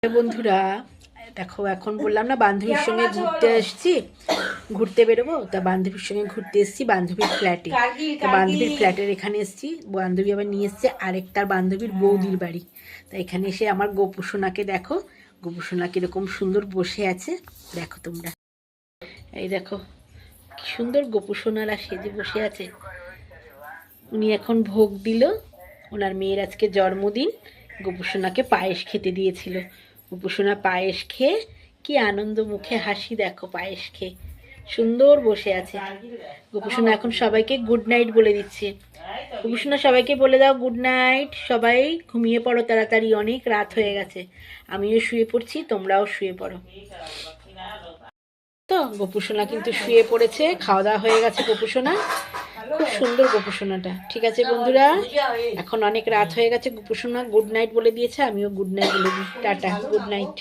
বন্ধুরা দেখো, এখন বললাম না বান্ধবীর সঙ্গে ঘুরতে এসেছি, ঘুরতে বেরোবো। তা বান্ধবীর সঙ্গে ঘুরতে এসেছি বান্ধবীর ফ্ল্যাটে। তা বান্ধবীর ফ্ল্যাটের এখানে এসেছি, বান্ধবী আবার নিয়ে এসছে আরেকটার বান্ধবীর বৌদির বাড়ি। তা এখানে এসে আমার গোপু সোনাকে দেখো, গোপু সোনা কিরকম সুন্দর বসে আছে দেখো তোমরা। এই দেখো কি সুন্দর গোপু সোনারা সেজে বসে আছে। উনি এখন ভোগ দিল, ওনার মেয়ের আজকে জন্মদিন। গোপু সোনাকে পায়েস খেতে দিয়েছিল। গোপু সোনা পায়েস খেয়ে কি আনন্দ মুখে হাসি দেখো, পায়েস খেয়ে সুন্দর বসে আছে। গোপু সোনা এখন সবাইকে গুড নাইট বলে দিচ্ছে। গোপু সোনা সবাইকে বলে দাও গুড নাইট, সবাই ঘুমিয়ে পড়ো তাড়াতাড়ি, অনেক রাত হয়ে গেছে। আমিও শুয়ে পড়ছি, তোমরাও শুয়ে পড়ো। তো গোপু সোনা কিন্তু শুয়ে পড়েছে, খাওয়া দাওয়া হয়ে গেছে গোপু সোনা। খুব সুন্দর গোপু সোনাটা। ঠিক আছে বন্ধুরা, এখন অনেক রাত হয়ে গেছে, গোপু সোনা গুড নাইট বলে দিয়েছে, আমিও গুড নাইট বলে দিই। Tata, good night.